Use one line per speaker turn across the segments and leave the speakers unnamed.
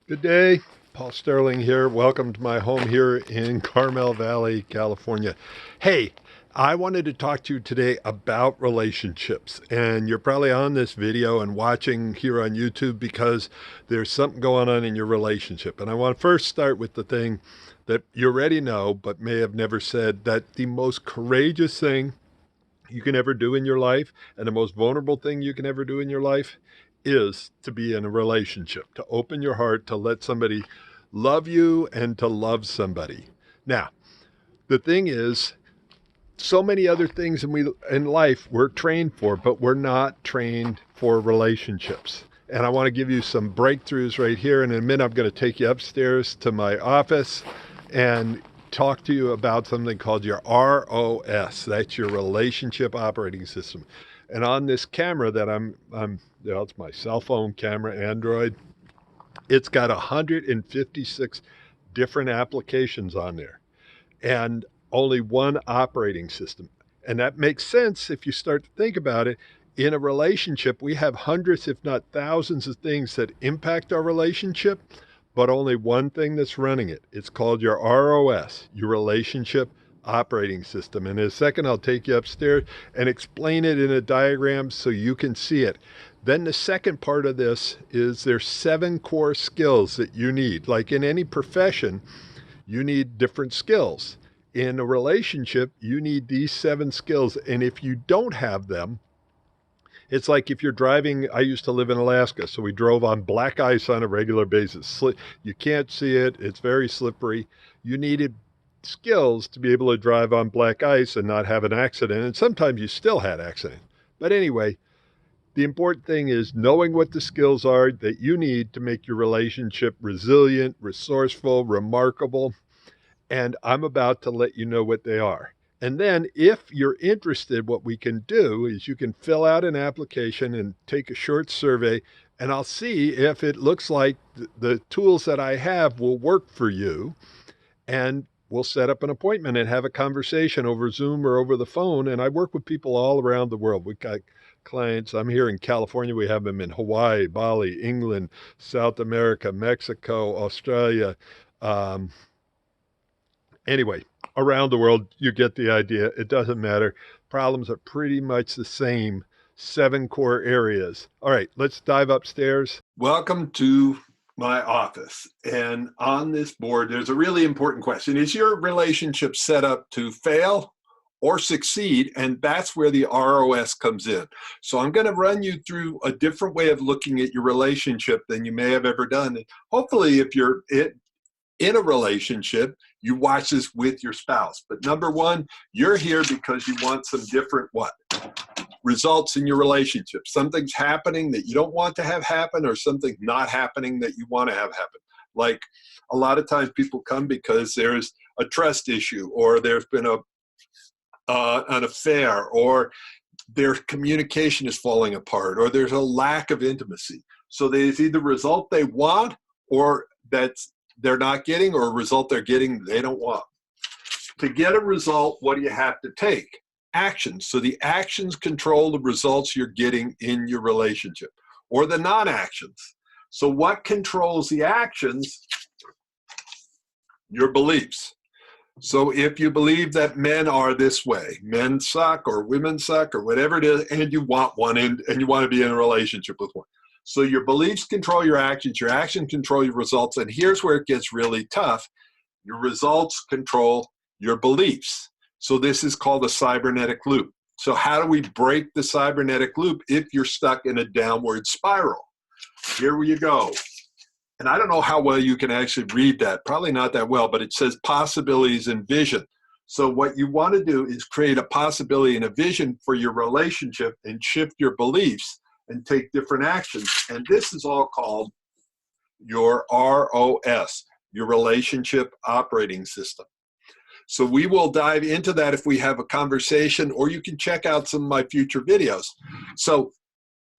Good day, Paul Sterling here. Welcome to my home here in Carmel Valley, California. Hey, I wanted to talk to you today about relationships. And you're probably on this video and watching here on YouTube because there's something going on in your relationship. And I want to first start with the thing that you already know, but may have never said, that the most courageous thing you can ever do in your life and the most vulnerable thing you can ever do in your life is to be in a relationship, to open your heart, to let somebody love you and to love somebody. Now, the thing is, so many other things in life we're trained for, but we're not trained for relationships. And I want to give you some breakthroughs right here. And in a minute, I'm going to take you upstairs to my office and talk to you about something called your ROS. That's your relationship operating system. And on this camera that it's my cell phone camera, Android. It's got 156 different applications on there and only one operating system. And that makes sense if you start to think about it. In a relationship, we have hundreds, if not thousands, of things that impact our relationship, but only one thing that's running it. It's called your ROS, your relationship operating system. And in a second, I'll take you upstairs and explain it in a diagram so you can see it. Then the second part of this is there's 7 core skills that you need. Like in any profession, you need different skills. In a relationship, you need these 7 skills. And if you don't have them, it's like if you're driving. I used to live in Alaska, so we drove on black ice on a regular basis. You can't see it. It's very slippery. You needed skills to be able to drive on black ice and not have an accident. And sometimes you still had accidents. But anyway, the important thing is knowing what the skills are that you need to make your relationship resilient, resourceful, remarkable. And I'm about to let you know what they are. And then if you're interested, what we can do is you can fill out an application and take a short survey, and I'll see if it looks like the tools that I have will work for you. And we'll set up an appointment and have a conversation over Zoom or over the phone. And I work with people all around the world. We've got clients. I'm here in California. We have them in Hawaii, Bali, England, South America, Mexico, Australia. Um, Anyway, around the world, you get the idea. It doesn't matter. Problems are pretty much the same. 7 core areas. All right, let's dive upstairs. Welcome to my office. And on this board, there's a really important question. Is your relationship set up to fail or succeed? And that's where the ROS comes in. So I'm going to run you through a different way of looking at your relationship than you may have ever done. Hopefully, if you're in a relationship, you watch this with your spouse. But number one, you're here because you want some different results in your relationship. Something's happening that you don't want to have happen, or something not happening that you want to have happen. Like a lot of times people come because there's a trust issue, or there's been an affair, or their communication is falling apart, or there's a lack of intimacy. So there's either result they want, or that's they're not getting, or a result they're getting they don't want. To get a result, what do you have to take? Actions. So the actions control the results you're getting in your relationship, or the non-actions. So what controls the actions? Your beliefs. So if you believe that men are this way, men suck or women suck or whatever it is, and you want one and you want to be in a relationship with one. So your beliefs control your actions control your results, and here's where it gets really tough. Your results control your beliefs. So this is called a cybernetic loop. So how do we break the cybernetic loop if you're stuck in a downward spiral? Here you go. And I don't know how well you can actually read that, probably not that well, but it says possibilities and vision. So what you want to do is create a possibility and a vision for your relationship and shift your beliefs and take different actions. And this is all called your ROS, your relationship operating system. So we will dive into that if we have a conversation, or you can check out some of my future videos. So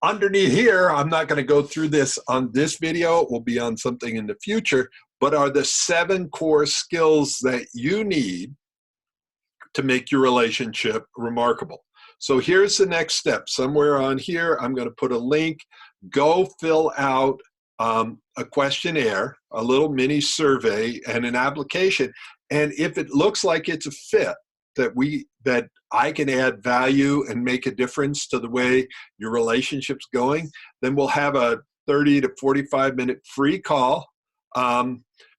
underneath here, I'm not going to go through this on this video. It will be on something in the future, but are the 7 core skills that you need to make your relationship remarkable. So here's the next step. Somewhere on here, I'm going to put a link. Go fill out a a questionnaire, a little mini survey, and an application. And if it looks like it's a fit, that I can add value and make a difference to the way your relationship's going, then we'll have a 30 to 45-minute free call,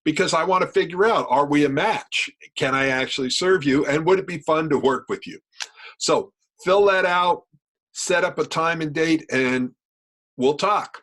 because I want to figure out, are we a match? Can I actually serve you? And would it be fun to work with you? So fill that out, set up a time and date, and we'll talk.